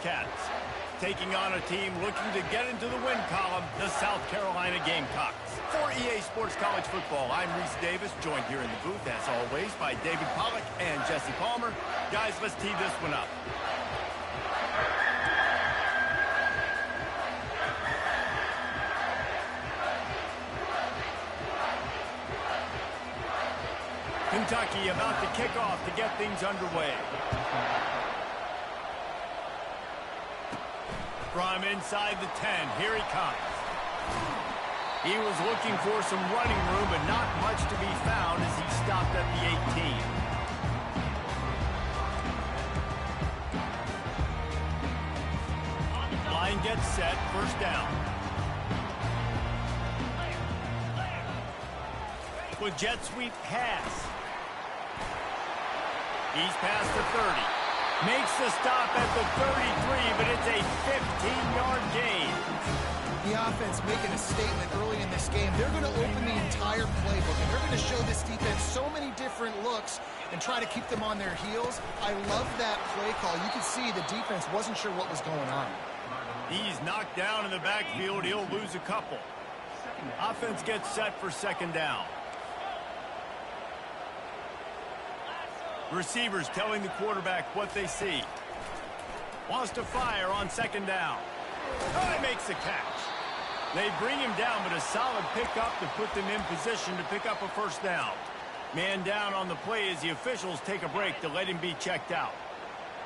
Wildcats. Taking on a team looking to get into the win column, the South Carolina Gamecocks. For EA Sports College Football, I'm Reese Davis, joined here in the booth, as always, by David Pollack and Jesse Palmer. Guys, let's tee this one up. Kentucky about to kick off to get things underway. From inside the 10, here he comes. He was looking for some running room, but not much to be found as he stopped at the 18. Line gets set, first down. With jet sweep pass. He's past the 30. Makes the stop at the 33, but it's a 15-yard gain. The offense making a statement early in this game. They're going to open the entire playbook, and they're going to show this defense so many different looks and try to keep them on their heels. I love that play call. You can see the defense wasn't sure what was going on. He's knocked down in the backfield. He'll lose a couple. Offense gets set for second down. Receivers telling the quarterback what they see. Wants to fire on second down. Oh, he makes the catch. They bring him down, but a solid pickup to put them in position to pick up a first down. Man down on the play as the officials take a break to let him be checked out.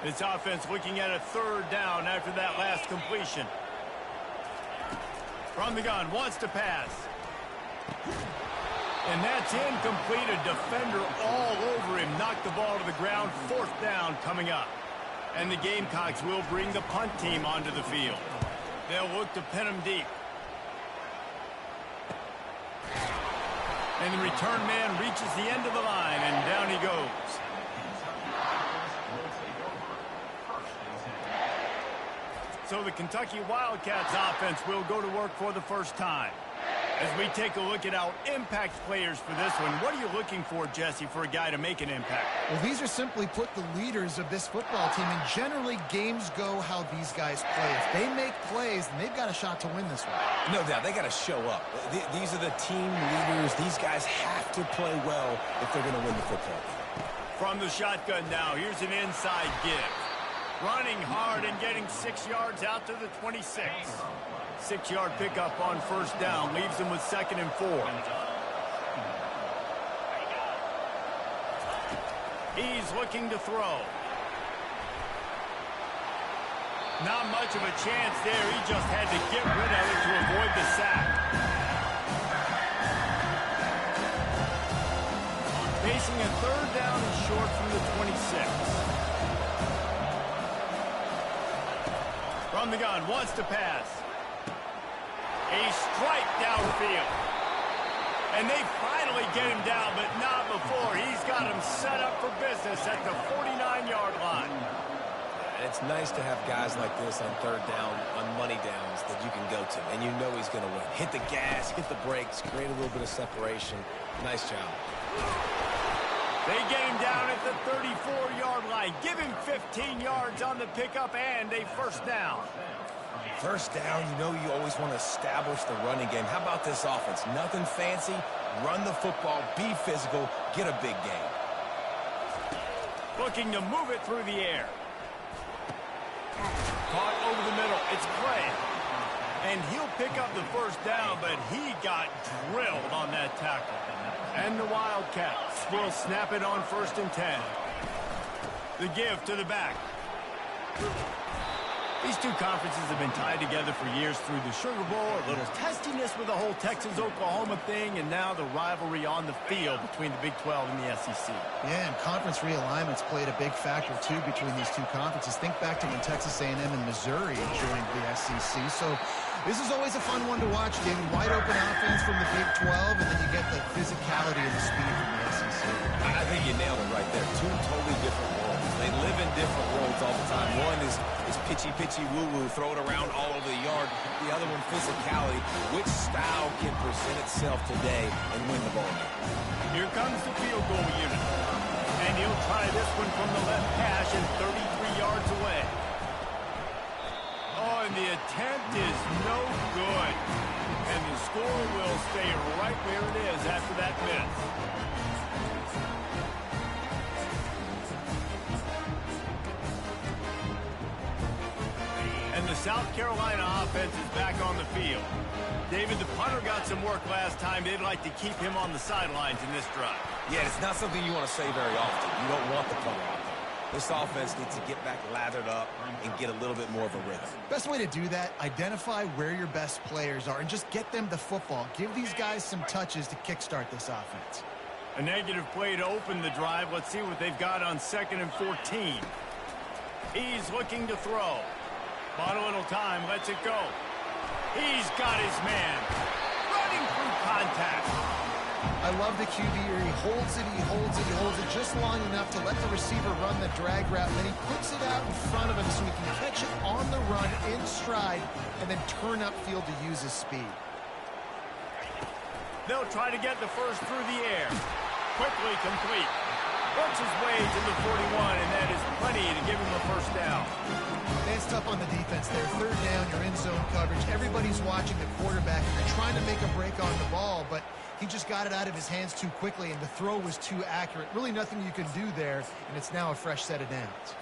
This offense looking at a third down after that last completion. From the gun, wants to pass. And that's incomplete. A defender all over him. Knocked the ball to the ground. Fourth down coming up. And the Gamecocks will bring the punt team onto the field. They'll look to pin him deep. And the return man reaches the end of the line, and down he goes. So the Kentucky Wildcats offense will go to work for the first time. As we take a look at our impact players for this one, what are you looking for, Jesse, for a guy to make an impact? Well, these are simply put the leaders of this football team, and generally games go how these guys play. If they make plays, then they've got a shot to win this one. No doubt, they got to show up. These are the team leaders. These guys have to play well if they're going to win the football game. From the shotgun now, here's an inside give. Running hard and getting 6 yards out to the 26. 6-yard pickup on first down leaves him with 2nd and 4. He's looking to throw. Not much of a chance there. He just had to get rid of it to avoid the sack. Facing a third down and short from the 26. From the gun, wants to pass. A strike downfield. And they finally get him down, but not before. He's got him set up for business at the 49-yard line. It's nice to have guys like this on third down, on money downs that you can go to, and you know he's going to win. Hit the gas, hit the brakes, create a little bit of separation. Nice job. They get him down at the 34-yard line. Give him 15 yards on the pickup and a first down. First down, you know you always want to establish the running game. How about this offense? Nothing fancy. Run the football, be physical, get a big game. Looking to move it through the air. Caught over the middle. It's Clay. And he'll pick up the first down, but he got drilled on that tackle. And the Wildcats will snap it on 1st and 10. The give to the back. These two conferences have been tied together for years through the Sugar Bowl, a little testiness with the whole Texas-Oklahoma thing, and now the rivalry on the field between the Big 12 and the SEC. Yeah, and conference realignments played a big factor, too, between these two conferences. Think back to when Texas A&M and Missouri joined the SEC. So this is always a fun one to watch, David. Wide open offense from the Big 12, and then you get the physicality and the speed from the SEC. I think you nailed it right there. Two totally different worlds. They live in different worlds all the time. One is pitchy, woo-woo, throw it around all over the yard. The other one, physicality. Which style can present itself today and win the ball game? Here comes the field goal unit. And he'll try this one from the left hash and 33 yards away. the attempt is no good. And the score will stay right where it is after that miss. And the South Carolina offense is back on the field. David, the punter got some work last time. They'd like to keep him on the sidelines in this drive. Yeah, it's not something you want to say very often. You don't want the punter out there. This offense needs to get back lathered up and get a little bit more of a rhythm. Best way to do that, identify where your best players are and just get them the football. Give these guys some touches to kickstart this offense. A negative play to open the drive. Let's see what they've got on 2nd and 14. He's looking to throw. Bought a little time, lets it go. He's got his man. Running through contact. I love the QB here. He holds it, he holds it, he holds it just long enough to let the receiver run the drag route. Then he puts it out in front of him so he can catch it on the run in stride and then turn upfield to use his speed. They'll try to get the first through the air. Quickly complete. Works his way to the 41, and that is plenty to give him a first down. It's tough on the defense there. 3rd down, you're in zone coverage. Everybody's watching the quarterback. You're trying to make a break on the ball, but he just got it out of his hands too quickly, and the throw was too accurate. Really nothing you can do there, and it's now a fresh set of downs.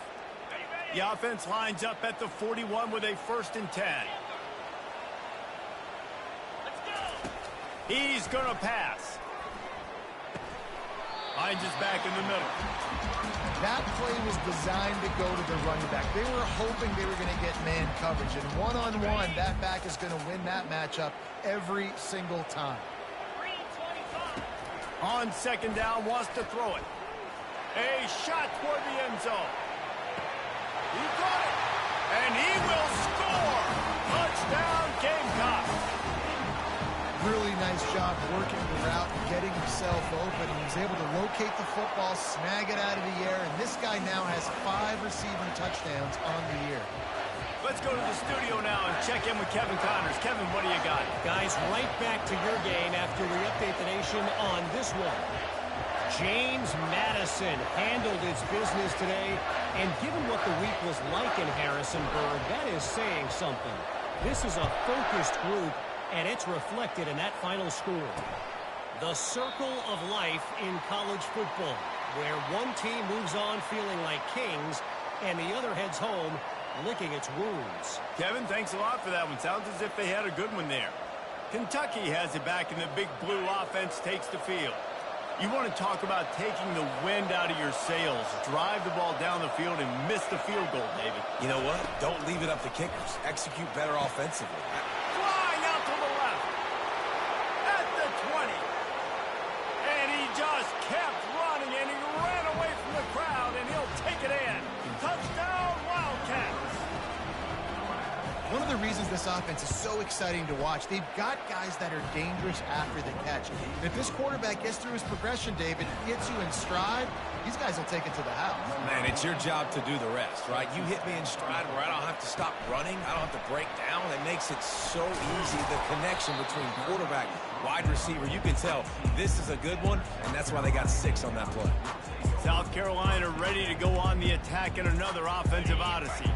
The offense lines up at the 41 with a 1st and 10. He's going to pass. Finds his back in the middle. That play was designed to go to the running back. They were hoping they were going to get man coverage, and one-on-one, that back is going to win that matchup every single time. On 2nd down, wants to throw it. A shot toward the end zone. He got it, and he will score. Touchdown, Gamecocks. Really nice job working the route and getting himself open. He was able to locate the football, snag it out of the air, and this guy now has 5 receiving touchdowns on the year. Let's go to the studio now and check in with Kevin Connors. Kevin, what do you got? Guys, right back to your game after we update the nation on this one. James Madison handled his business today, and given what the week was like in Harrisonburg, that is saying something. This is a focused group, and it's reflected in that final score. The circle of life in college football, where one team moves on feeling like kings, and the other heads home licking its wounds. Kevin, thanks a lot for that one. Sounds as if they had a good one there. Kentucky has it back, and the big blue offense takes the field. You want to talk about taking the wind out of your sails. Drive the ball down the field and miss the field goal, David. You know what? Don't leave it up to kickers. Execute better offensively. Flying out to the left. At the 20. And he just kept running, and he ran away from the crowd, and he'll take it in. Touchdown, Wildcats. One of the reasons this offense is so exciting to watch, they've got guys that are dangerous after the catch. If this quarterback gets through his progression, David, gets you in stride, these guys will take it to the house. Man, it's your job to do the rest, right? You hit me in stride where I don't have to stop running. I don't have to break down. It makes it so easy, the connection between quarterback, wide receiver. You can tell this is a good one, and that's why they got 6 on that play. South Carolina ready to go on the attack in another offensive odyssey.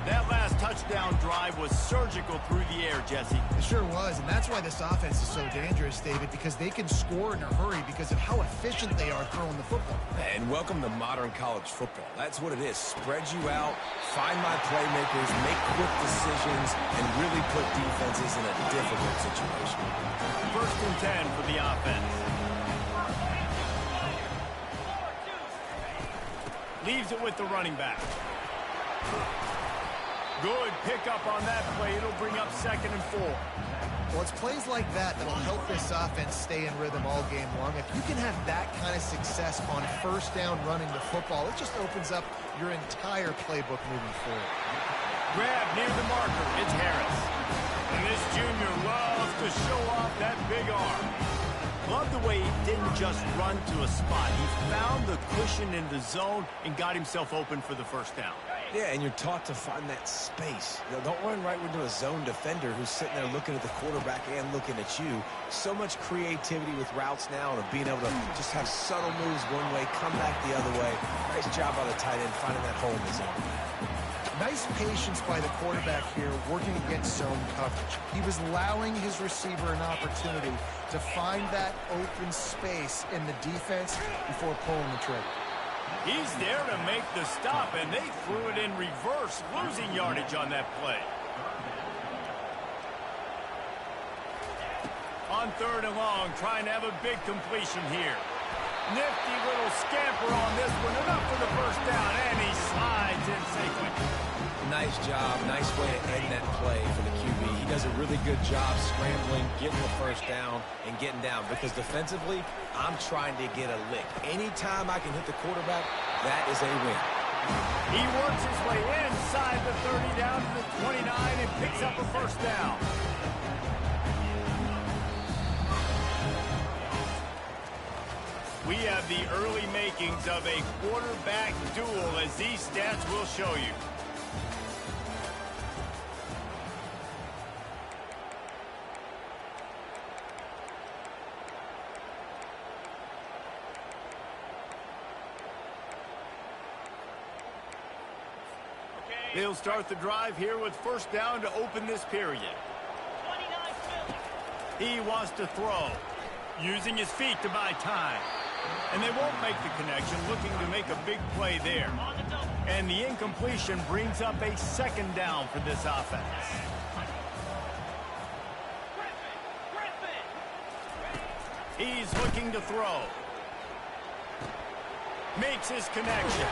That last touchdown drive was surgical through the air, Jesse. It sure was, and that's why this offense is so dangerous, David, because they can score in a hurry because of how efficient they are throwing the football. And welcome to modern college football. That's what it is. Spread you out, find my playmakers, make quick decisions, and really put defenses in a difficult situation. 1st and 10 for the offense. Leaves it with the running back. Good pickup on that play. It'll bring up 2nd and 4. Well, it's plays like that that'll help this offense stay in rhythm all game long. If you can have that kind of success on 1st down running the football, it just opens up your entire playbook moving forward. Grab near the marker. It's Harris. And this junior loves to show off that big arm. Love the way he didn't just run to a spot. He found the cushion in the zone and got himself open for the 1st down. Yeah, and you're taught to find that space. You know, don't run right into a zone defender who's sitting there looking at the quarterback and looking at you. So much creativity with routes now and being able to just have subtle moves one way, come back the other way. Nice job by the tight end finding that hole in the zone. Nice patience by the quarterback here working against zone coverage. He was allowing his receiver an opportunity to find that open space in the defense before pulling the trigger. He's there to make the stop, and they threw it in reverse, losing yardage on that play. On 3rd and long, trying to have a big completion here. Nifty little scamper on this one, enough for the first down, and he slides in safely. Nice job, nice way to end that play for the QB. He does a really good job scrambling, getting the first down, and getting down. Because defensively, I'm trying to get a lick. Anytime I can hit the quarterback, that is a win. He works his way inside the 30 down to the 29 and picks up a first down. We have the early makings of a quarterback duel, as these stats will show you. They'll start the drive here with first down to open this period. He wants to throw, using his feet to buy time. And they won't make the connection, looking to make a big play there. And the incompletion brings up a second down for this offense. He's looking to throw. Makes his connection.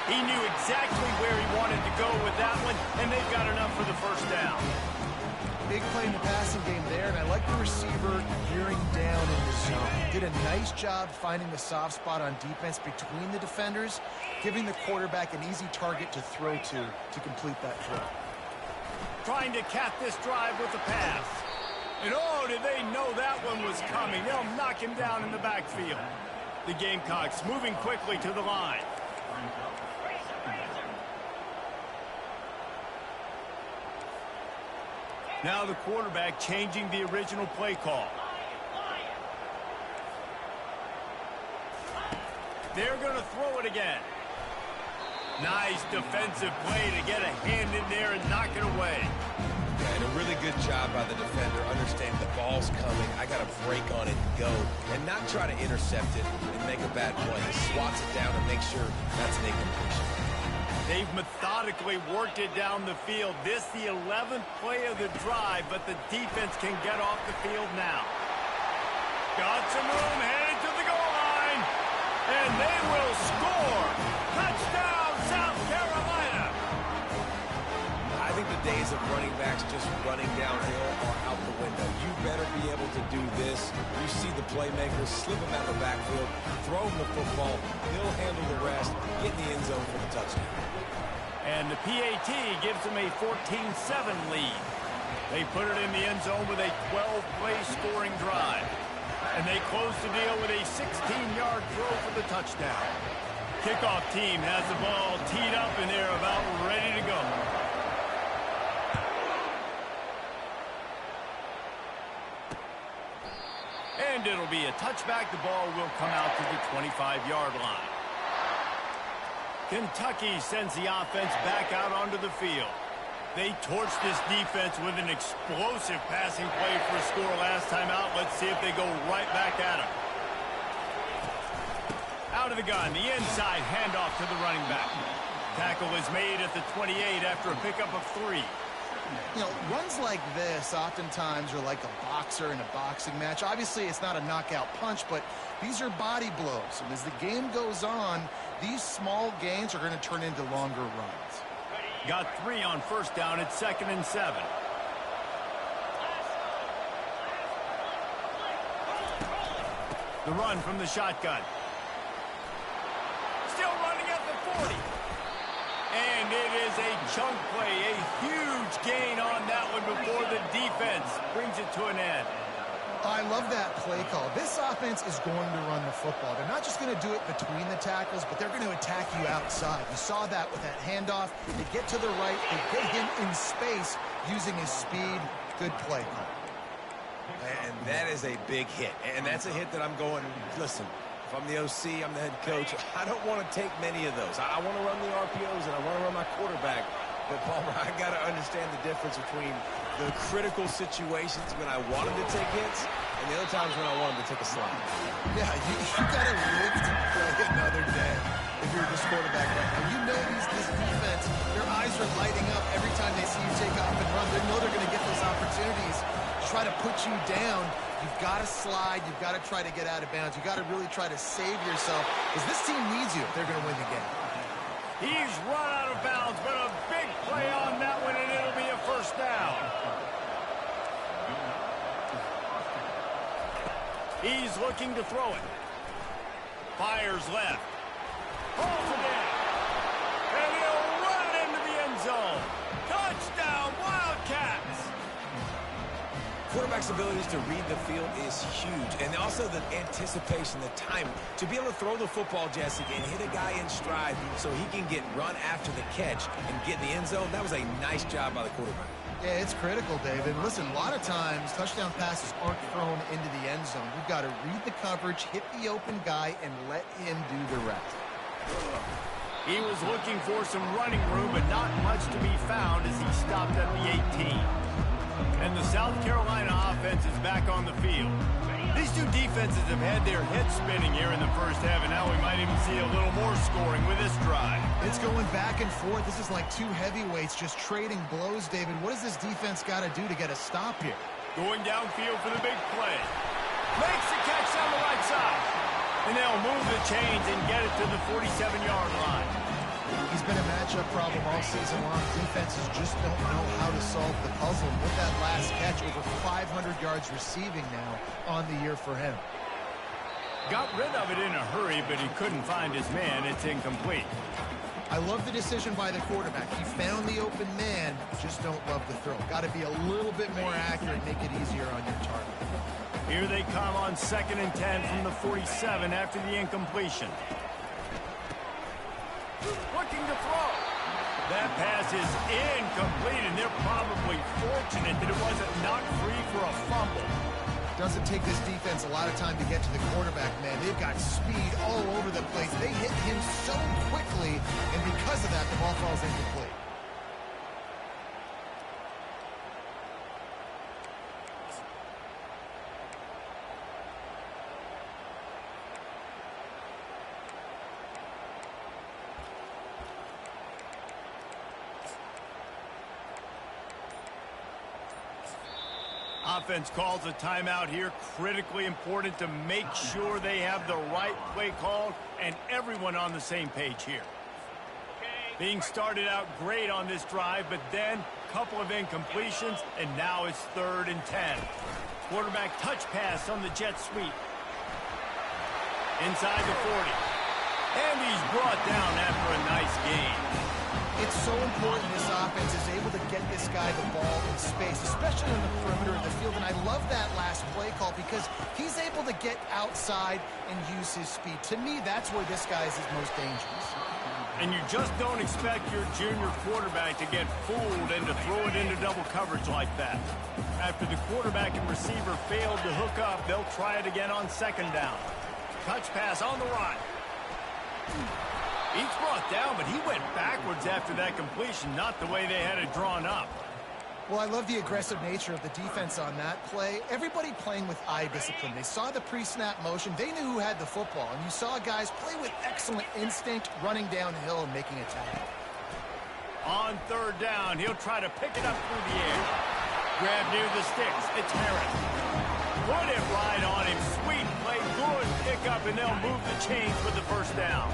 He knew exactly where he wanted to go with that one, and they've got enough for the first down. Big play in the passing game there, and I like the receiver gearing down in the zone. Did a nice job finding the soft spot on defense between the defenders, giving the quarterback an easy target to throw to complete that throw. Trying to cap this drive with a pass. And oh, did they know that one was coming. They'll knock him down in the backfield. The Gamecocks moving quickly to the line. Now the quarterback changing the original play call. They're going to throw it again. Nice defensive play to get a hand in there and knock it away. Yeah, and a really good job by the defender, understanding the ball's coming. I got to break on it and go, and not try to intercept it and make a bad play. He swats it down and makes sure that's an incompletion. They've methodically worked it down the field. This the 11th play of the drive, but the defense can get off the field now. Got some room, headed to the goal line, and they will score. Touchdown, South Carolina. I think the days of running backs just running downhill are out the window. You better be able to do this. You see the playmakers, slip him out of the backfield, throw him the football, he'll handle the rest, get in the end zone for the touchdown. And the PAT gives them a 14-7 lead. They put it in the end zone with a 12-play scoring drive. And they close the deal with a 16-yard throw for the touchdown. Kickoff team has the ball teed up, and they're about ready to go. And it'll be a touchback. The ball will come out to the 25-yard line. Kentucky sends the offense back out onto the field. They torched this defense with an explosive passing play for a score last time out. Let's see if they go right back at him. Out of the gun, the inside handoff to the running back. Tackle is made at the 28 after a pickup of 3. You know, runs like this oftentimes are like a boxer in a boxing match. Obviously, it's not a knockout punch, but these are body blows. And as the game goes on, these small gains are going to turn into longer runs. Got 3 on first down at 2nd and 7. The run from the shotgun. Still running at the 40. And it is a chunk play, a huge gain on that one before the defense brings it to an end. I love that play call. This offense is going to run the football. They're not just going to do it between the tackles, but they're going to attack you outside. You saw that with that handoff. They get to the right. They get him in space using his speed. Good play call. And that is a big hit. And that's a hit that I'm going, listen, If I'm the OC, I'm the head coach, I don't want to take many of those. I want to run the RPOs, and I want to run my quarterback. But, Palmer, I got to understand the difference between the critical situations when I want him to take hits and the other times when I want him to take a slide. Yeah, you got to live to play another day if you're this quarterback right now. You know this defense, their eyes are lighting up every time they see you take off and run. They know they're going to get those opportunities to try to put you down. You've got to slide. You've got to try to get out of bounds. You've got to really try to save yourself because this team needs you if they're going to win the game. He's run out of bounds, but a big play on that one, and it'll be a first down. He's looking to throw it. Fires left. Pulls it in. And he'll run it into the end zone. Touchdown, Wildcats! Quarterback's abilities to read the field is huge, and also the anticipation, the time to be able to throw the football, Jesse, and hit a guy in stride so he can get run after the catch and get in the end zone. That was a nice job by the quarterback. Yeah, it's critical, David. Listen, a lot of times touchdown passes aren't thrown into the end zone. You've got to read the coverage, hit the open guy, and let him do the rest. He was looking for some running room, but not much to be found as he stopped at the 18. And the South Carolina offense is back on the field. These two defenses have had their heads spinning here in the first half, and now we might even see a little more scoring with this drive. It's going back and forth. This is like two heavyweights just trading blows, David. What does this defense got to do to get a stop here? Going downfield for the big play. Makes the catch on the right side. And they'll move the chains and get it to the 47-yard line. He's been a matchup problem all season long. Defenses just don't know how to solve the puzzle. With that last catch, over 500 yards receiving now on the year for him. Got rid of it in a hurry, but he couldn't find his man. It's incomplete. I love the decision by the quarterback. He found the open man, just don't love the throw. Got to be a little bit more accurate, make it easier on your target. Here they come on 2nd and 10 from the 47 after the incompletion. Looking to throw. That pass is incomplete, and they're probably fortunate that it wasn't knocked free for a fumble. Doesn't take this defense a lot of time to get to the quarterback, man. They've got speed all over the place. They hit him so quickly, and because of that, the ball falls incomplete. Offense calls a timeout here. Critically important to make sure they have the right play called and everyone on the same page here. Being started out great on this drive, but then a couple of incompletions, and now it's 3rd and 10. Quarterback touch pass on the jet sweep. Inside the 40. And he's brought down after a nice gain. It's so important this offense is able to get this guy the ball in space, especially on the perimeter of the field. And I love that last play call because he's able to get outside and use his speed. To me, that's where this guy is his most dangerous. And you just don't expect your junior quarterback to get fooled and to throw it into double coverage like that. After the quarterback and receiver failed to hook up, they'll try it again on 2nd down. Touch pass on the right. He's brought down, but he went backwards after that completion, not the way they had it drawn up. Well, I love the aggressive nature of the defense on that play. Everybody playing with eye discipline. They saw the pre-snap motion. They knew who had the football. And you saw guys play with excellent instinct, running downhill and making a tackle. On 3rd down, he'll try to pick it up through the air. Grab near the sticks. It's Harris. Put it right on him. Sweet play, good pickup, and they'll move the chains for the first down.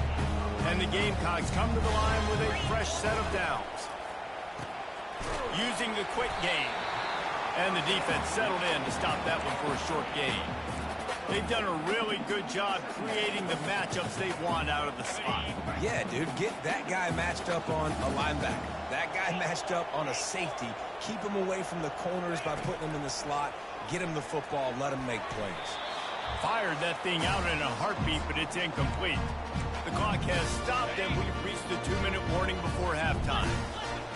And the Gamecocks come to the line with a fresh set of downs. Using the quick game. And the defense settled in to stop that one for a short gain. They've done a really good job creating the matchups they want out of the slot. Yeah, dude, get that guy matched up on a linebacker. That guy matched up on a safety. Keep him away from the corners by putting him in the slot. Get him the football. Let him make plays. Fired that thing out in a heartbeat, but it's incomplete. The clock has stopped, and we've reached the 2-minute warning before halftime.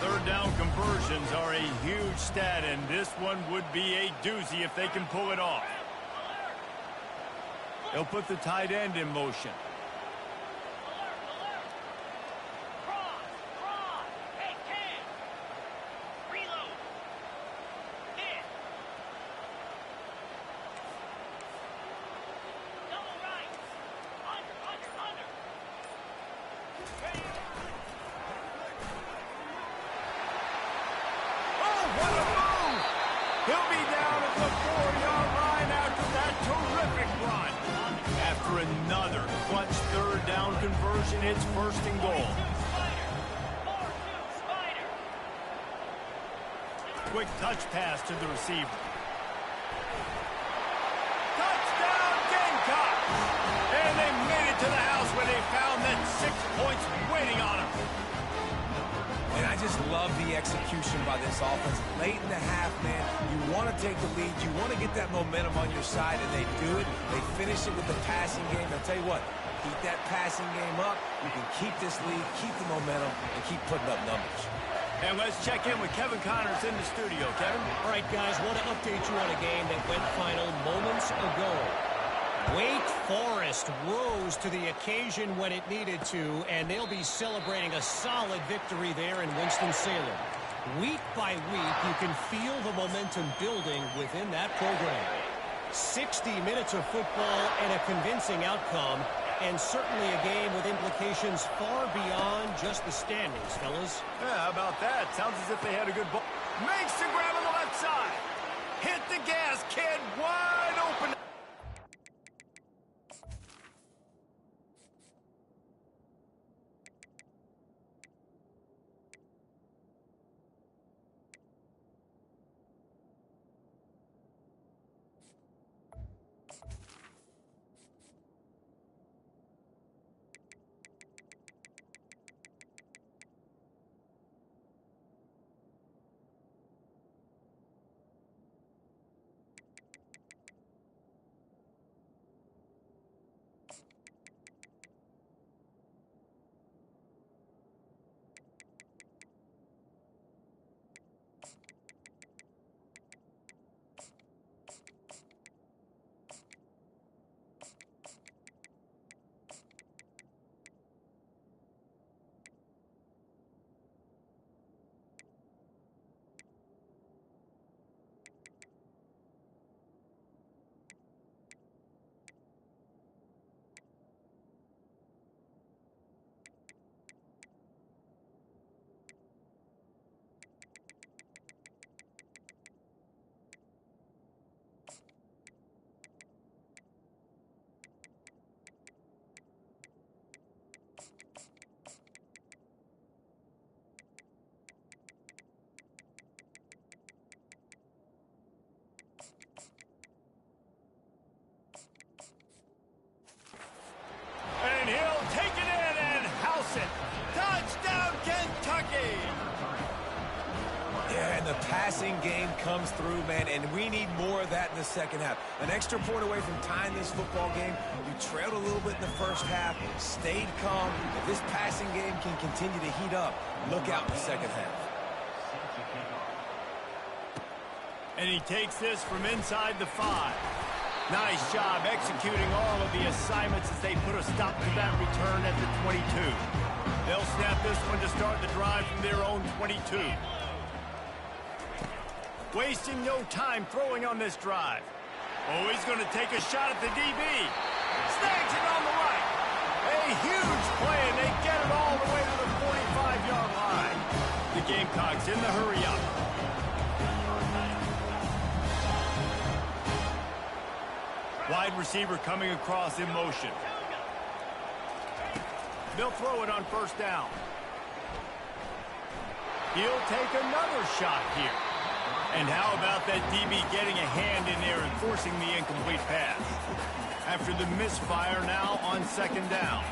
3rd down conversions are a huge stat, and this one would be a doozy if they can pull it off. He'll put the tight end in motion. He'll be down at the 4-yard line after that terrific run. After another clutch third down conversion, it's 1st and goal. Quick touch pass to the receiver. Touchdown, Gamecocks! And they made it to the house where they found that 6 points waiting on them. And I just love the execution by this offense. Late in the half, man, you want to take the lead. You want to get that momentum on your side, and they do it. They finish it with the passing game. I'll tell you what, keep that passing game up. You can keep this lead, keep the momentum, and keep putting up numbers. And let's check in with Kevin Connors in the studio. Kevin? All right, guys, want to update you on a game that went final moments ago. Wake Forest rose to the occasion when it needed to, and they'll be celebrating a solid victory there in Winston-Salem. Week by week, you can feel the momentum building within that program. 60 minutes of football and a convincing outcome, and certainly a game with implications far beyond just the standings, fellas. Yeah, how about that? Sounds as if they had a good ball. Makes the grab on the left side. Hit the gas, kid. Wide open. Passing game comes through, man, and we need more of that in the second half. An extra point away from tying this football game. You trailed a little bit in the first half, stayed calm. If this passing game can continue to heat up, look out in the second half. And he takes this from inside the 5. Nice job executing all of the assignments as they put a stop to that return at the 22. They'll snap this one to start the drive from their own 22. Wasting no time throwing on this drive. Oh, he's going to take a shot at the DB. Snags it on the right. A huge play, and they get it all the way to the 45-yard line. The Gamecocks in the hurry-up. Wide receiver coming across in motion. They'll throw it on 1st down. He'll take another shot here. And how about that DB getting a hand in there and forcing the incomplete pass? After the misfire, now on 2nd down.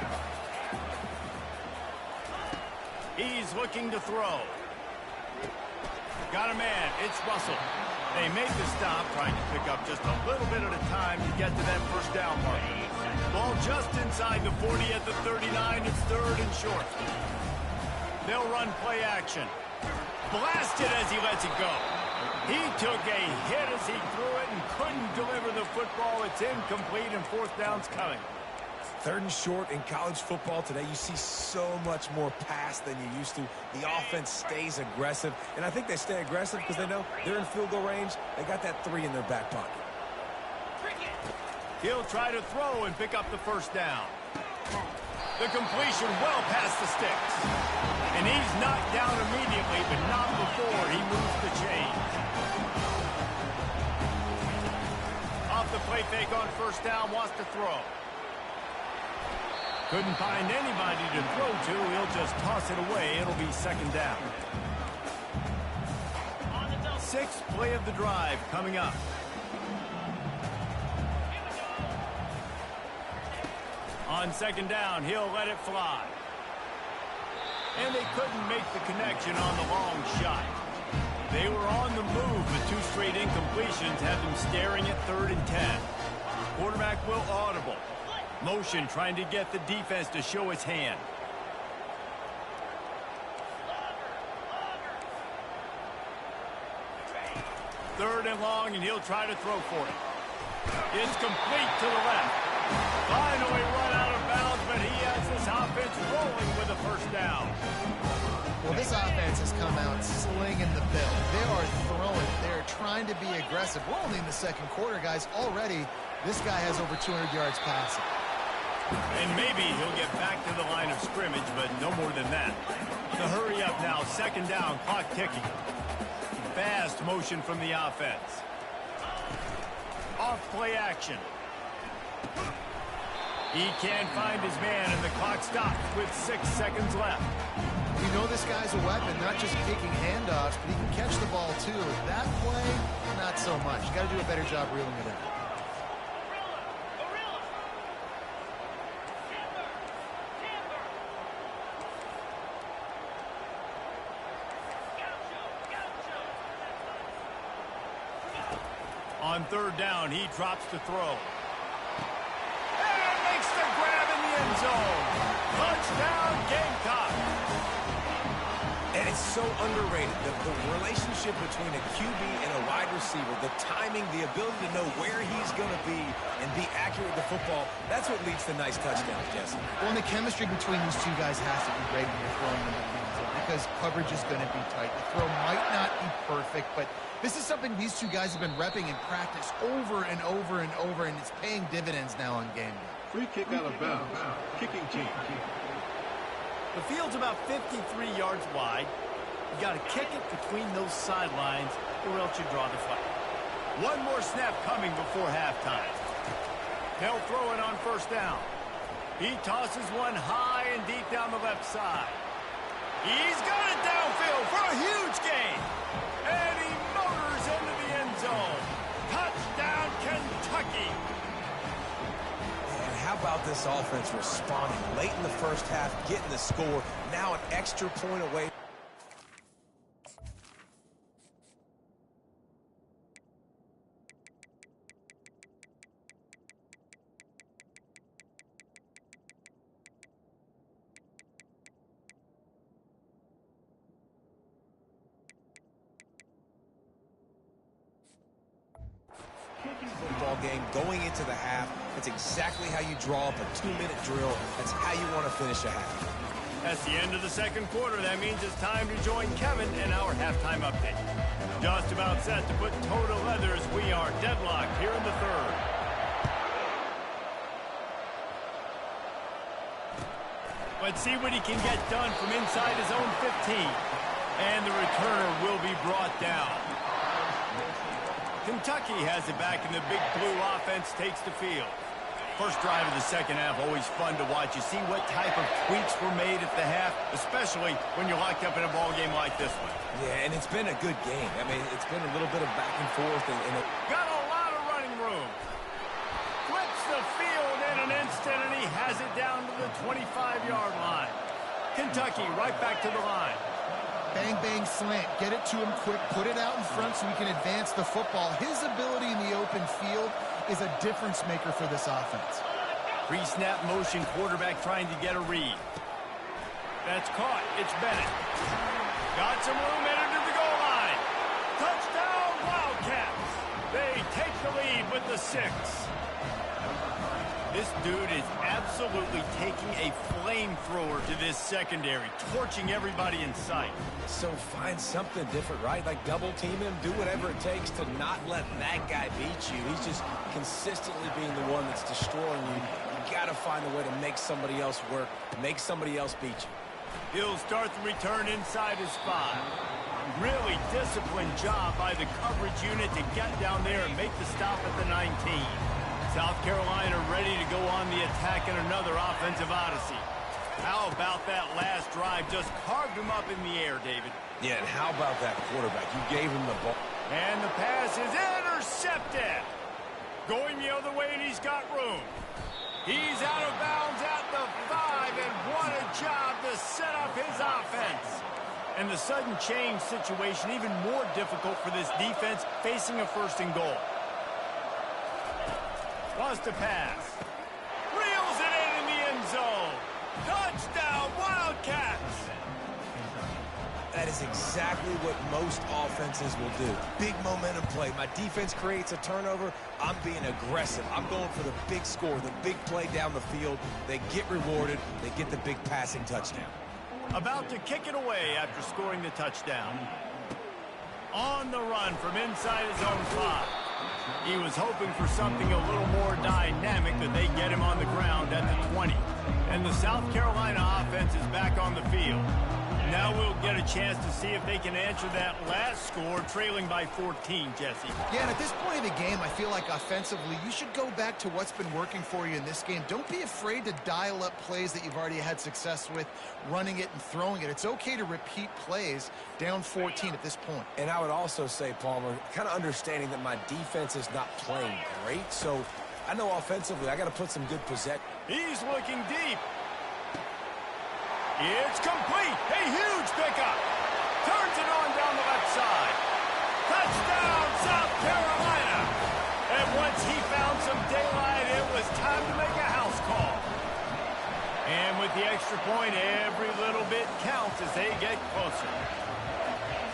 He's looking to throw. Got a man. It's Russell. They make the stop, trying to pick up just a little bit at a time to get to that 1st down mark. Ball just inside the 40 at the 39. It's 3rd and short. They'll run play action. Blasted as he lets it go. He took a hit as he threw it and couldn't deliver the football. It's incomplete and fourth down's coming. 3rd and short in college football today. You see so much more pass than you used to. The offense stays aggressive, and I think they stay aggressive because they know they're in field goal range. They got that 3 in their back pocket. He'll try to throw and pick up the first down. The completion well past the sticks. And he's knocked down immediately, but not before he moves the chain. Off the play fake on first down, wants to throw. Couldn't find anybody to throw to. He'll just toss it away. It'll be 2nd down. 6th play of the drive coming up. On 2nd down, he'll let it fly. And they couldn't make the connection on the long shot. They were on the move, but 2 straight incompletions had them staring at 3rd and 10. Quarterback will audible. Motion trying to get the defense to show its hand. Third and long, and he'll try to throw for it. It's complete to the left. Finally run out of bounds, but he has this offense rolling with a first down. Well, this offense has come out slinging the bill. They are throwing. They're trying to be aggressive. We're only in the 2nd quarter, guys. Already, this guy has over 200 yards passing. And maybe he'll get back to the line of scrimmage, but no more than that. The hurry up now, 2nd down, clock ticking. Fast motion from the offense. Off play action. He can't find his man, and the clock stops with 6 seconds left. You know this guy's a weapon, not just kicking handoffs, but he can catch the ball too. That play, not so much. You got to do a better job reeling it in. On 3rd down, he drops to throw. And makes the grab in the end zone. Touchdown, Gamecock. And it's so underrated, the relationship between a QB and a wide receiver, the timing, the ability to know where he's going to be and be accurate with the football, that's what leads to nice touchdowns, Jesse. Well, and the chemistry between these two guys has to be great when you're throwing them in the end zone because coverage is going to be tight. The throw might not be perfect, but this is something these two guys have been repping in practice over and over and over, and it's paying dividends now on game day. Free kick out of bounds. Kicking team. The field's about 53 yards wide. You got to kick it between those sidelines or else you draw the flag. One more snap coming before halftime. They'll throw it on first down. He tosses one high and deep down the left side. He's got it downfield for a huge gain. And he motors into the end zone. Touchdown, Kentucky. And how about this offense responding late in the first half, getting the score, now an extra point away. Football game going into the half. That's exactly how you draw up a 2-minute drill. That's how you want to finish a half. That's the end of the 2nd quarter. That means it's time to join Kevin in our halftime update. Just about set to put toe to leather as we are deadlocked here in the 3rd. Let's see what he can get done from inside his own 15. And the returner will be brought down. Kentucky has it back, and the big blue offense takes the field. First drive of the 2nd half, always fun to watch. You see what type of tweaks were made at the half, especially when you're locked up in a ball game like this one. Yeah, and it's been a good game. I mean, it's been a little bit of back and forth. Got a lot of running room. Flips the field in an instant, and he has it down to the 25-yard line. Kentucky right back to the line. Bang, bang, slant. Get it to him quick. Put it out in front so he can advance the football. His ability in the open field is a difference maker for this offense. Pre-snap motion, quarterback trying to get a read. That's caught. It's Bennett. Got some room, headed to the goal line. Touchdown, the 6. This dude is absolutely taking a flamethrower to this secondary, torching everybody in sight. So find something different, right? Like double team him, do whatever it takes to not let that guy beat you. He's just consistently being the one that's destroying you. You got to find a way to make somebody else work, make somebody else beat you. He'll start the return inside his 5. Really disciplined job by the coverage unit to get down there and make the stop at the 19. South Carolina ready to go on the attack in another offensive odyssey. How about that last drive? Just carved him up in the air, David. Yeah, and how about that quarterback? You gave him the ball. And the pass is intercepted. Going the other way, and he's got room. He's out of bounds at the 5, and what a job to set up his offense. And the sudden change situation even more difficult for this defense facing a 1st and goal. Wants to pass. Reels it in the end zone. Touchdown, Wildcats! That is exactly what most offenses will do. Big momentum play. My defense creates a turnover. I'm being aggressive. I'm going for the big score, the big play down the field. They get rewarded. They get the big passing touchdown. About to kick it away after scoring the touchdown. On the run from inside his own 5. He was hoping for something a little more dynamic, but they get him on the ground at the 20. And the South Carolina offense is back on the field. Now we'll get a chance to see if they can answer that last score, trailing by 14, Jesse. Yeah, and at this point of the game, I feel like offensively, you should go back to what's been working for you in this game. Don't be afraid to dial up plays that you've already had success with, running it and throwing it. It's okay to repeat plays down 14 at this point. And I would also say, Palmer, kind of understanding that my defense is not playing great, so I know offensively I got to put some good possession. He's looking deep. It's complete. A huge pickup. Turns it on down the left side. Touchdown, South Carolina. And once he found some daylight, it was time to make a house call. And with the extra point, every little bit counts as they get closer.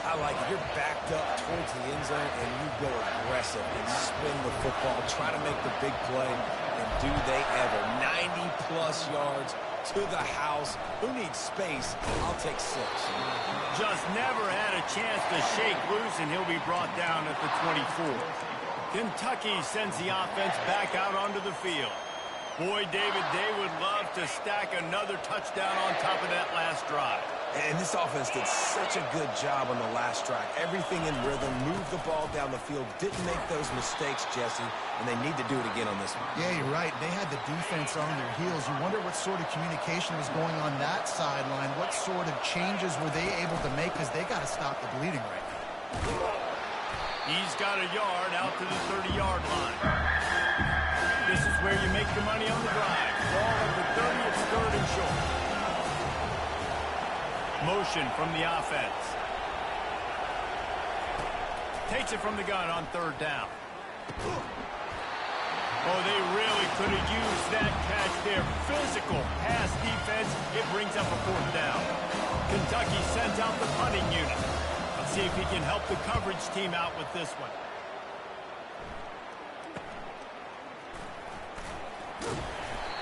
I like it. You're backed up towards the end zone, and you go aggressive and spin the football, try to make the big play, and do they ever. 90-plus yards to the house. Who needs space? I'll take 6. Just never had a chance to shake loose, and he'll be brought down at the 24. Kentucky sends the offense back out onto the field. Boy, David, they would love to stack another touchdown on top of that last drive. And this offense did such a good job on the last drive. Everything in rhythm, moved the ball down the field, didn't make those mistakes, Jesse, and they need to do it again on this one. Yeah, you're right. They had the defense on their heels. You wonder what sort of communication was going on that sideline. What sort of changes were they able to make, because they got to stop the bleeding right now. He's got a yard out to the 30-yard line. This is where you make the money on the drive. Ball at the 30, it's 3rd and short. Motion from the offense. Takes it from the gun on 3rd down. Oh, they really could have used that catch there. Physical pass defense. It brings up a 4th down. Kentucky sends out the punting unit. Let's see if he can help the coverage team out with this one.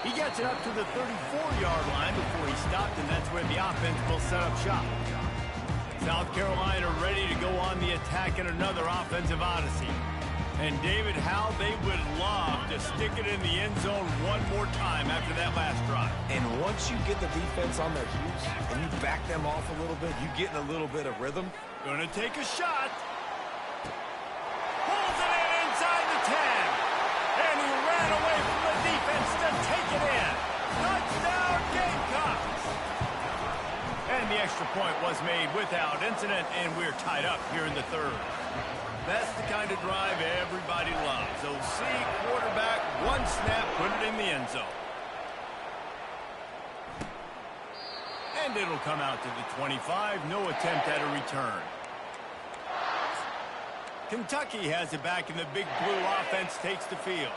He gets it up to the 34-yard line before he stopped, and that's where the offense will set up shop. South Carolina ready to go on the attack in another offensive odyssey. And David, how they would love to stick it in the end zone one more time after that last drive. And once you get the defense on their heels and you back them off a little bit, you get in a little bit of rhythm. Gonna take a shot. Pulls it in inside the 10. And he ran away from the defense to take it in. Touchdown, Gamecocks. And the extra point was made without incident, and we're tied up here in the 3rd. That's the kind of drive everybody loves. OC, quarterback, one snap, put it in the end zone. And it'll come out to the 25. No attempt at a return. Kentucky has it back, and the big blue offense takes the field.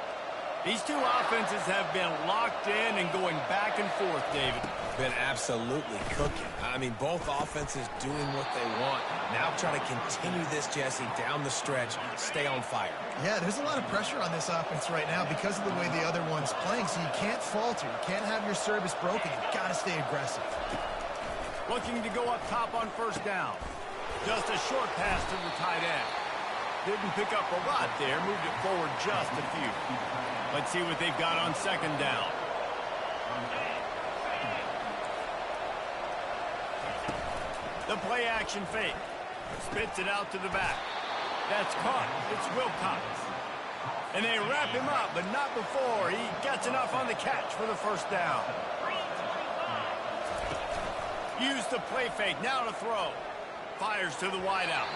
These two offenses have been locked in and going back and forth, David. Been absolutely cooking. I mean, both offenses doing what they want. Now trying to continue this, Jesse, down the stretch. Stay on fire. Yeah, there's a lot of pressure on this offense right now because of the way the other one's playing, so you can't falter. You can't have your service broken. You've got to stay aggressive. Looking to go up top on first down. Just a short pass to the tight end. Didn't pick up a lot there. Moved it forward just a few. Let's see what they've got on second down. The play action fake. Spits it out to the back. That's caught. It's Wilcox. And they wrap him up, but not before he gets enough on the catch for the first down. Use the play fake. Now to throw. Fires to the wideout.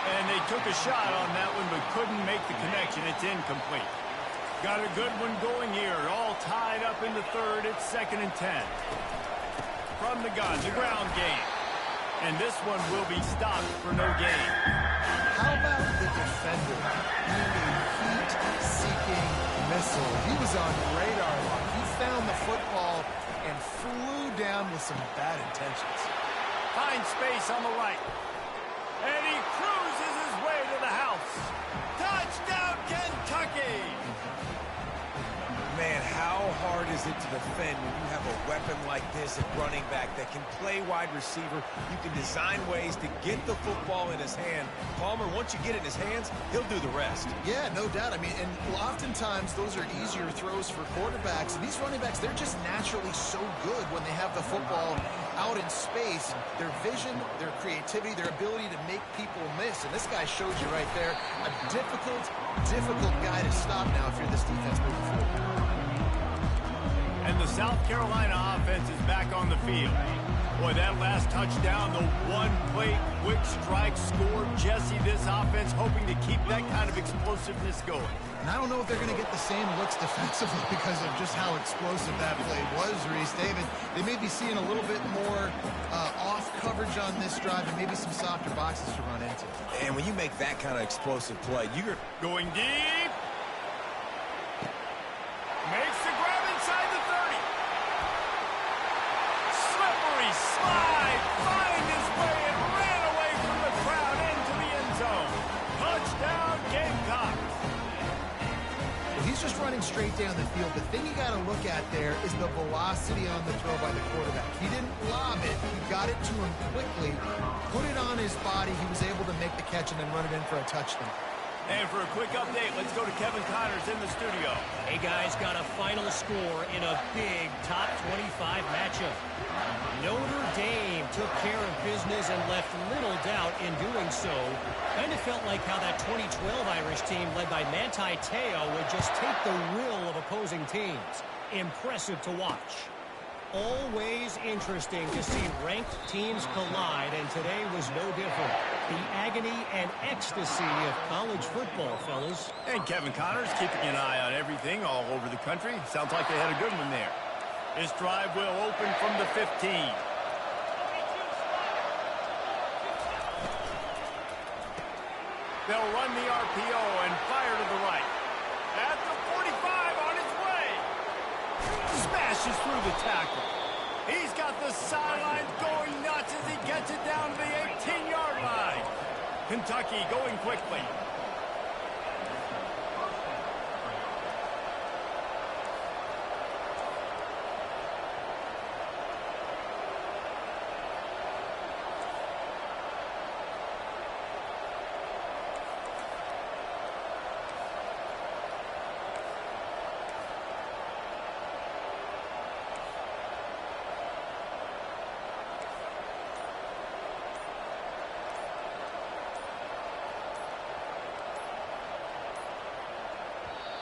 And they took a shot on that one, but couldn't make the connection. It's incomplete. Got a good one going here. All tied up in the third. It's 2nd and 10. From the gun, the ground game. And this one will be stopped for no gain. How about the defender being a heat-seeking missile? He was on radar lock. He found the football and flew down with some bad intentions. Finds space on the right. And he cruises his way to the house. Touchdown, Kentucky! Man, how hard is it to defend when you have a weapon like this at running back that can play wide receiver? You can design ways to get the football in his hand. Palmer, once you get it in his hands, he'll do the rest. Yeah, no doubt. I mean, and oftentimes those are easier throws for quarterbacks. And these running backs, they're just naturally so good when they have the football out in space. Their vision, their creativity, their ability to make people miss. And this guy shows you right there a difficult guy to stop now if you're this defense moving forward. And the South Carolina offense is back on the field. Boy, that last touchdown, the one-play quick strike score. Jesse, this offense hoping to keep that kind of explosiveness going. And I don't know if they're going to get the same looks defensively because of just how explosive that play was, Reese. David, they may be seeing a little bit more off coverage on this drive and maybe some softer boxes to run into. And when you make that kind of explosive play, you're going deep. Makes the grab inside the 30. Slippery slide. Find his way and ran away from the crowd into the end zone. Touchdown, Gamecocks. He's just running straight down the field. The thing you got to look at there is the velocity on the throw by the quarterback. He didn't lob it. He got it to him quickly, put it on his body. He was able to make the catch and then run it in for a touchdown. And for a quick update, let's go to Kevin Connors in the studio. Hey, guys, got a final score in a big top 25 matchup. Notre Dame took care of business and left little doubt in doing so. Kind of felt like how that 2012 Irish team led by Manti Te'o would just take the will of opposing teams. Impressive to watch. Always interesting to see ranked teams collide, and today was no different. The agony and ecstasy of college football, fellas. And Kevin Connors keeping an eye on everything all over the country. Sounds like they had a good one there. This drive will open from the 15. They'll run the RPO and fire to the right. At the 45 on his way. Smashes through the tackle. He's got the sidelines going nuts as he gets it down to the 18-yard line. Kentucky going quickly.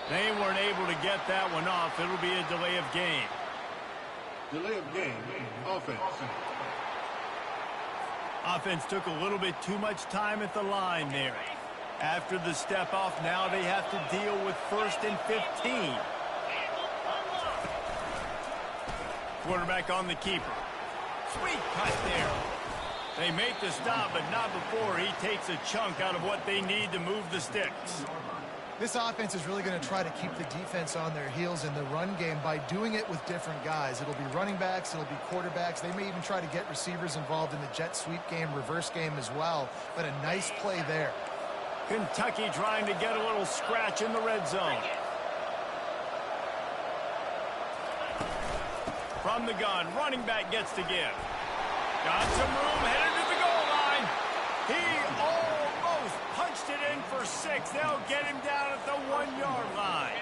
They weren't able to get that one off. It'll be a delay of game. Delay of game. Offense. Offense took a little bit too much time at the line there. After the step off, now they have to deal with 1st and 15. Quarterback on the keeper. Sweet cut there. They make the stop, but not before he takes a chunk out of what they need to move the sticks. This offense is really going to try to keep the defense on their heels in the run game by doing it with different guys. It'll be running backs, it'll be quarterbacks. They may even try to get receivers involved in the jet sweep game, reverse game as well. But a nice play there. Kentucky trying to get a little scratch in the red zone. From the gun, running back gets to give. Got some room, headed to the goal line. He almost punched it in for 6. They'll get him down at the 1-yard line.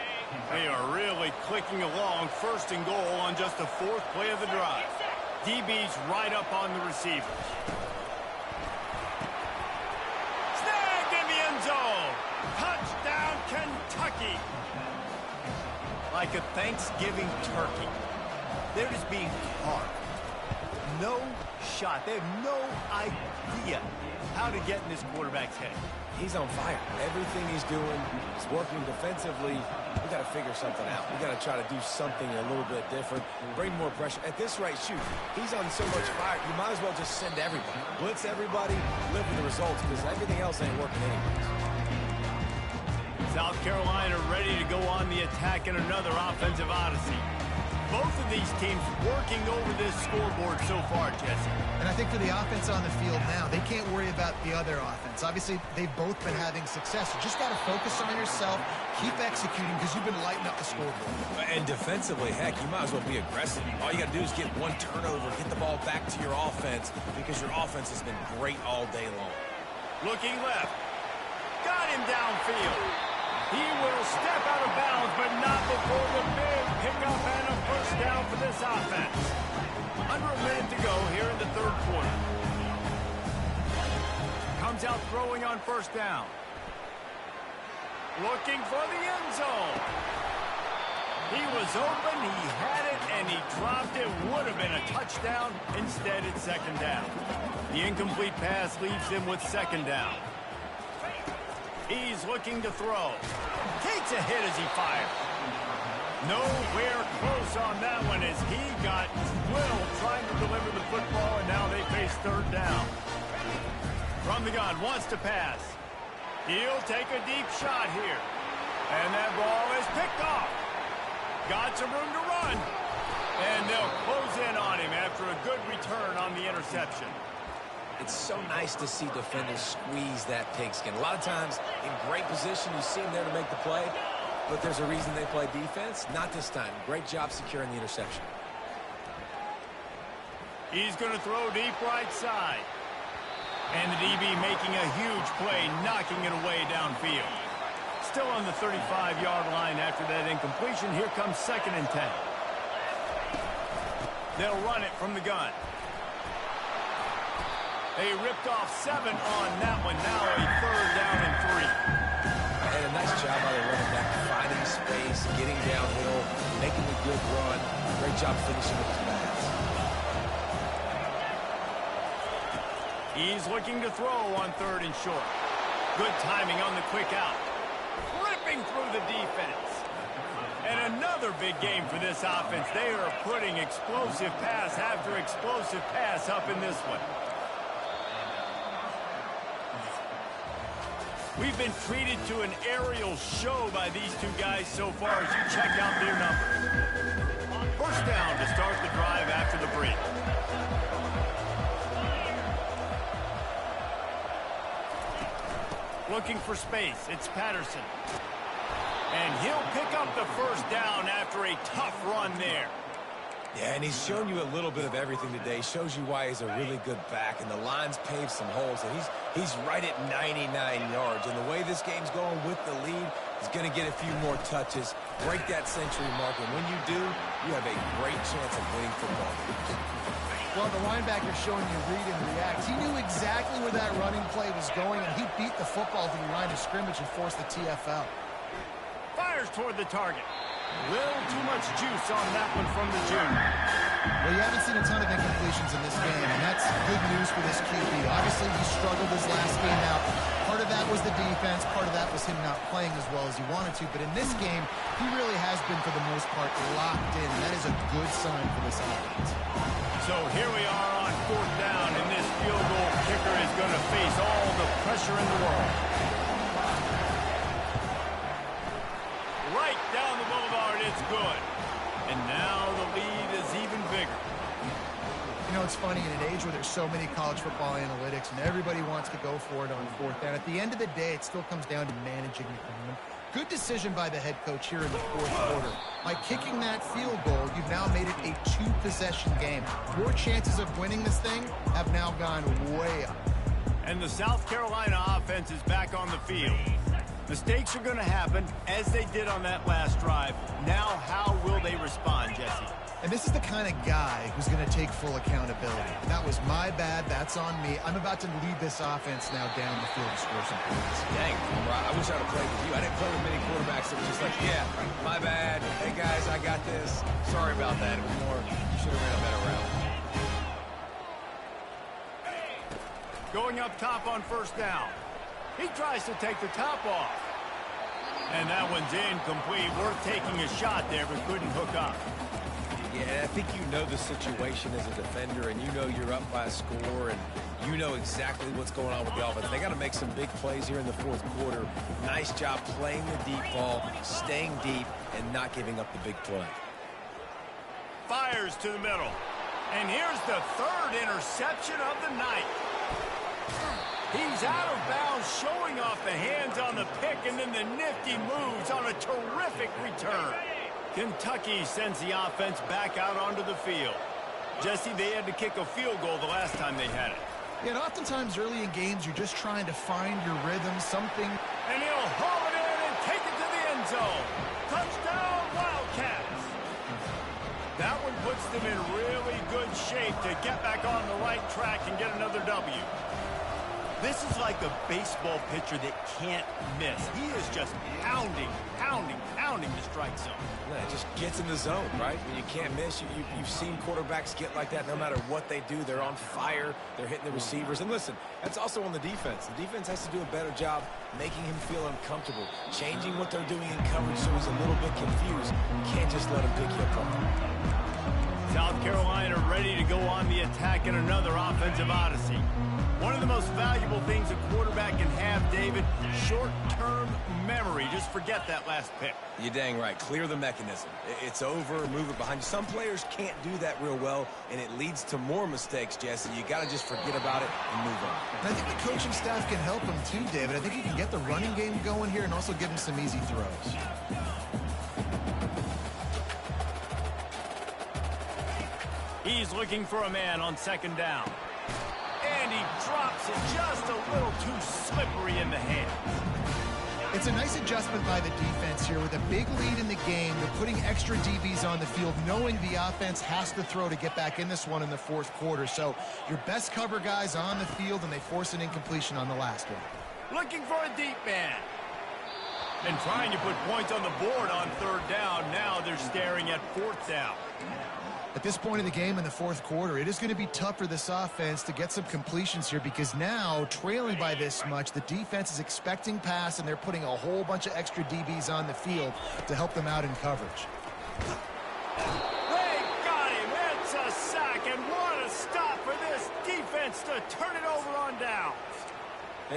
They are really clicking along, first and goal on just the 4th play of the drive. DB's right up on the receivers. Snagged in the end zone. Touchdown, Kentucky. Like a Thanksgiving turkey. They're just being carved. No shot. They have no idea how to get in this quarterback's head. He's on fire. Everything he's doing is working defensively. We got to figure something out. We got to try to do something a little bit different. Bring more pressure. At this rate, shoot, he's on so much fire, you might as well just send everybody. Blitz everybody, live with the results, because everything else ain't working anyways. South Carolina ready to go on the attack in another offensive odyssey. Both of these teams working over this scoreboard so far, Jesse. And I think for the offense on the field now, they can't worry about the other offense. Obviously, they've both been having success. You just got to focus on yourself, keep executing, because you've been lighting up the scoreboard. And defensively, heck, you might as well be aggressive. All you got to do is get one turnover, get the ball back to your offense, because your offense has been great all day long. Looking left. Got him downfield. He will step out of bounds, but not before the big pickup and a first down for this offense. Under a minute to go here in the 3rd quarter. Comes out throwing on first down. Looking for the end zone. He was open, he had it, and he dropped it. Would have been a touchdown. Instead, it's 2nd down. The incomplete pass leaves him with 2nd down. He's looking to throw. Takes a hit as he fires. Nowhere close on that one as he got drilled trying to deliver the football, and now they face 3rd down. From the gun, wants to pass. He'll take a deep shot here. And that ball is picked off. Got some room to run. And they'll close in on him after a good return on the interception. It's so nice to see defenders squeeze that pigskin. A lot of times, in great position, you see them there to make the play, but there's a reason they play defense. Not this time. Great job securing the interception. He's going to throw deep right side. And the DB making a huge play, knocking it away downfield. Still on the 35-yard line after that incompletion. Here comes 2nd and 10. They'll run it from the gun. They ripped off 7 on that one. Now a 3rd down and 3. And a nice job by the running back, finding space, getting downhill, making a good run. Great job finishing with his pass. He's looking to throw on 3rd and short. Good timing on the quick out. Ripping through the defense. And another big game for this offense. They are putting explosive pass after explosive pass up in this one. We've been treated to an aerial show by these two guys so far as you check out their numbers. First down to start the drive after the break. Looking for space. It's Patterson. And he'll pick up the first down after a tough run there. Yeah, and he's shown you a little bit of everything today. Shows you why he's a really good back, and the line's paved some holes, and he's right at 99 yards. And the way this game's going with the lead, he's going to get a few more touches, break that century mark, and when you do, you have a great chance of winning football games. Well, the linebacker's showing you read and react. He knew exactly where that running play was going, and he beat the football to the line of scrimmage and forced the TFL. Fires toward the target. Little too much juice on that one from the junior. Well, you haven't seen a ton of incompletions in this game, and that's good news for this QB. Obviously, he struggled his last game out. Part of that was the defense. Part of that was him not playing as well as he wanted to. But in this game, he really has been, for the most part, locked in. And that is a good sign for this offense. So here we are on 4th down, and this field goal kicker is going to face all the pressure in the world. funny, in an age where there's so many college football analytics and everybody wants to go for it on fourth down, at the end of the day, it still comes down to managing the game. Good decision by the head coach here in the fourth quarter. By kicking that field goal, you've now made it a two-possession game. Your chances of winning this thing have now gone way up. And the South Carolina offense is back on the field. Mistakes are going to happen, as they did on that last drive. Now, how will they respond, Jesse? And this is the kind of guy who's going to take full accountability. That was my bad. That's on me. I'm about to lead this offense now down the field to score some points. Dang, I wish I would have played with you. I didn't play with many quarterbacks that were just like, yeah, my bad. Hey, guys, I got this. Sorry about that. It was more, you should have ran a better route. Going up top on first down. He tries to take the top off. And that one's incomplete. Worth taking a shot there, but couldn't hook up. Yeah, I think you know the situation as a defender, and you know you're up by a score, and you know exactly what's going on with the offense. They got to make some big plays here in the fourth quarter. Nice job playing the deep ball, staying deep, and not giving up the big play. Fires to the middle. And here's the third interception of the night. He's out of bounds, showing off the hands on the pick, and then the nifty moves on a terrific return. Kentucky sends the offense back out onto the field. Jesse, they had to kick a field goal the last time they had it. Yeah, and oftentimes early in games, you're just trying to find your rhythm, something. And he'll haul it in and take it to the end zone. Touchdown, Wildcats. That one puts them in really good shape to get back on the right track and get another W. This is like a baseball pitcher that can't miss. He is just pounding the strike zone. Yeah, it just gets in the zone, right? When you can't miss, you've seen quarterbacks get like that no matter what they do. They're on fire. They're hitting the receivers. And listen, that's also on the defense. The defense has to do a better job making him feel uncomfortable, changing what they're doing in coverage so he's a little bit confused. You can't just let him pick you apart. South Carolina ready to go on the attack in another offensive odyssey. One of the most valuable things a quarterback can have, David, short-term memory. Just forget that last pick. You're dang right. Clear the mechanism. It's over, move it behind you. Some players can't do that real well, and it leads to more mistakes, Jesse. You got to just forget about it and move on. And I think the coaching staff can help him too, David. I think he can get the running game going here and also give him some easy throws. He's looking for a man on second down. And he drops it just a little too slippery in the hands. It's a nice adjustment by the defense here with a big lead in the game. They're putting extra DBs on the field, knowing the offense has to throw to get back in this one in the fourth quarter. So your best cover guys on the field, and they force an incompletion on the last one. Looking for a deep man. And trying to put points on the board on third down. Now they're staring at fourth down. At this point in the game in the fourth quarter, it is going to be tough for this offense to get some completions here because now, trailing by this much, the defense is expecting pass, and they're putting a whole bunch of extra DBs on the field to help them out in coverage. They got him. It's a sack, and what a stop for this defense to turn it over on down.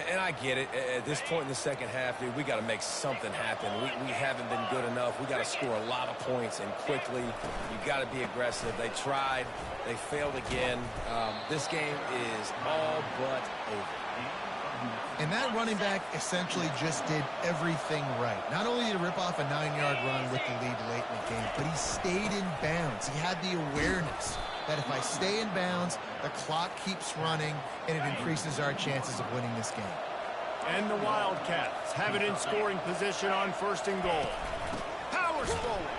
And I get it. At this point in the second half, dude, we got to make something happen. We haven't been good enough. We got to score a lot of points and quickly. You got to be aggressive. They tried. They failed again. This game is all but over. And that running back essentially just did everything right. Not only did he rip off a 9-yard run with the lead late in the game, but he stayed in bounds. He had the awareness that if I stay in bounds, the clock keeps running, and it increases our chances of winning this game. And the Wildcats have it in scoring position on first and goal. Powers forward.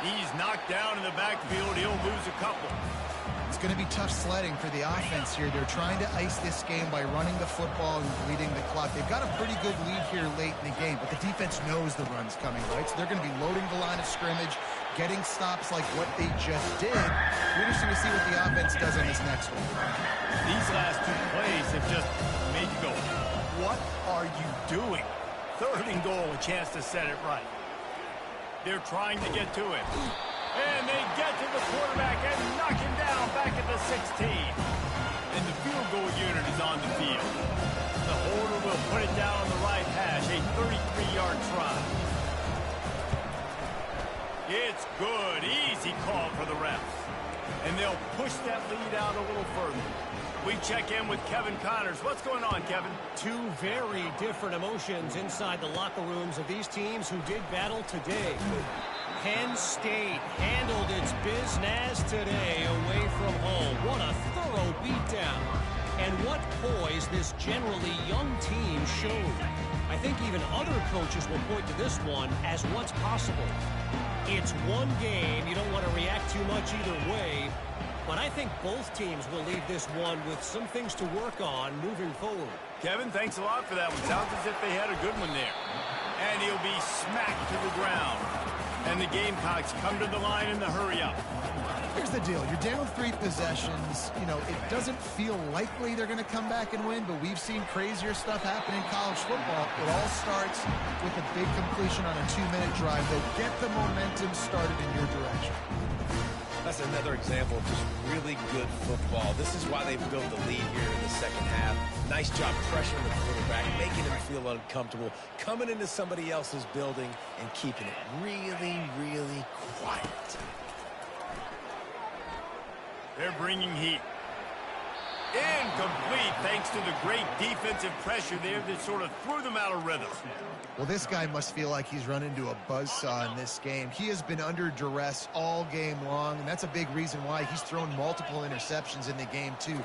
He's knocked down in the backfield. He'll lose a couple. It's going to be tough sledding for the offense here. They're trying to ice this game by running the football and bleeding the clock. They've got a pretty good lead here late in the game, but the defense knows the run's coming, right? So they're going to be loading the line of scrimmage, getting stops like what they just did. We're interested to see what the offense does on this next one. These last two plays have just made you go, what are you doing? Third and goal, a chance to set it right. They're trying to get to him. And they get to the quarterback and knock him down back at the 16. And the field goal unit is on the field. The holder will put it down on the right hash, a 33-yard try. It's good. Easy call for the refs. And they'll push that lead out a little further. We check in with Kevin Connors. What's going on, Kevin? Two very different emotions inside the locker rooms of these teams who did battle today. Penn State handled its business today away from home. What a thorough beatdown. And what poise this generally young team showed. I think even other coaches will point to this one as what's possible. It's one game. You don't want to react too much either way. But I think both teams will leave this one with some things to work on moving forward. Kevin, thanks a lot for that one. Sounds as if they had a good one there. And he'll be smacked to the ground. And the Gamecocks come to the line in the hurry-up. Here's the deal. You're down 3 possessions. You know, it doesn't feel likely they're going to come back and win, but we've seen crazier stuff happen in college football. It all starts with a big completion on a 2-minute drive. They'll get the momentum started in your direction. That's another example of just really good football. This is why they've built the lead here in the second half. Nice job pressuring the quarterback, making him feel uncomfortable, coming into somebody else's building and keeping it really, really quiet. They're bringing heat. Incomplete thanks to the great defensive pressure there that sort of threw them out of rhythm. Well, this guy must feel like he's run into a buzzsaw in this game. He has been under duress all game long, and that's a big reason why he's thrown multiple interceptions in the game, too.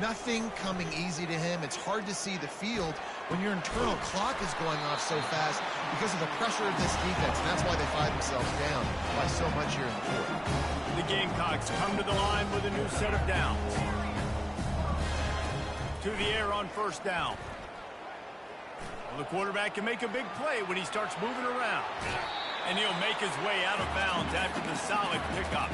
Nothing coming easy to him. It's hard to see the field when your internal clock is going off so fast because of the pressure of this defense, and that's why they find themselves down by so much here in the fourth. The Gamecocks come to the line with a new set of downs. To the air on first down. Well, the quarterback can make a big play when he starts moving around. And he'll make his way out of bounds after the solid pickup.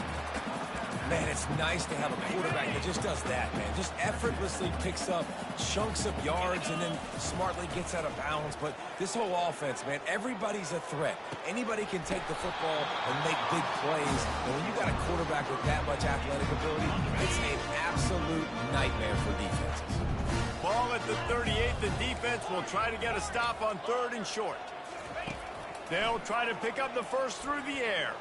Man, it's nice to have a quarterback that just does that, man. Just effortlessly picks up chunks of yards and then smartly gets out of bounds. But this whole offense, man, everybody's a threat. Anybody can take the football and make big plays. And when you got a quarterback with that much athletic ability, it's an absolute nightmare for defenses. Ball at the 38. The defense will try to get a stop on 3rd and short. They'll try to pick up the first through the air.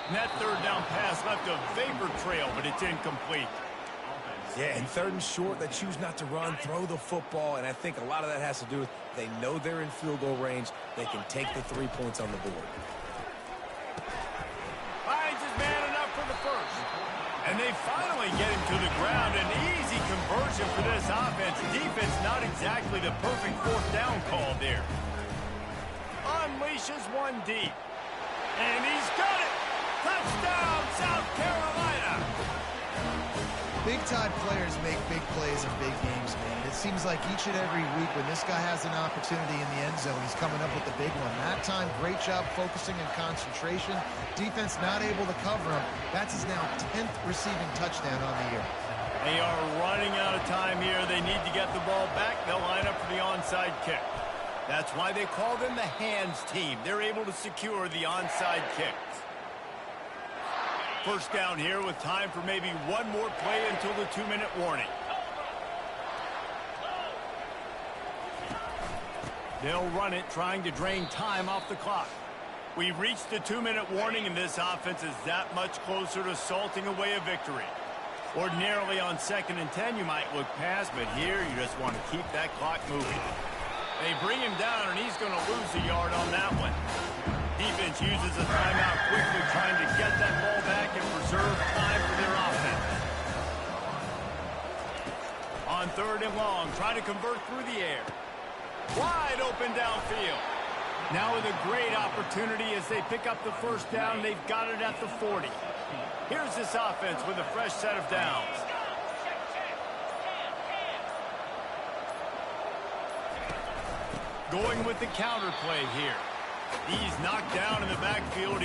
And that 3rd down pass left a vapor trail, but it's incomplete. Yeah, and 3rd and short, they choose not to run, throw the football, and I think a lot of that has to do with they know they're in field goal range. They can take the 3 points on the board. Finds his man enough for the first. And they finally get him to the ground. An easy conversion for this offense. Defense not exactly the perfect 4th down call there. Unleashes one deep. And he's got it. Touchdown, South Carolina. Big-time players make big plays in big games, man. It seems like each and every week when this guy has an opportunity in the end zone, he's coming up with the big one. That time, great job focusing and concentration. Defense not able to cover him. That's his now 10th receiving touchdown on the year. They are running out of time here. They need to get the ball back. They'll line up for the onside kick. That's why they call them the hands team. They're able to secure the onside kicks. First down here with time for maybe one more play until the 2-minute warning. They'll run it, trying to drain time off the clock. We've reached the 2-minute warning, and this offense is that much closer to salting away a victory. Ordinarily on 2nd and 10, you might look past, but here you just want to keep that clock moving. They bring him down, and he's going to lose a yard on that one. Defense uses a timeout quickly, trying to get that ball back and preserve time for their offense. On 3rd and long, trying to convert through the air. Wide open downfield. Now with a great opportunity as they pick up the first down. They've got it at the 40. Here's this offense with a fresh set of downs. Going with the counter play here. He's knocked down in the backfield.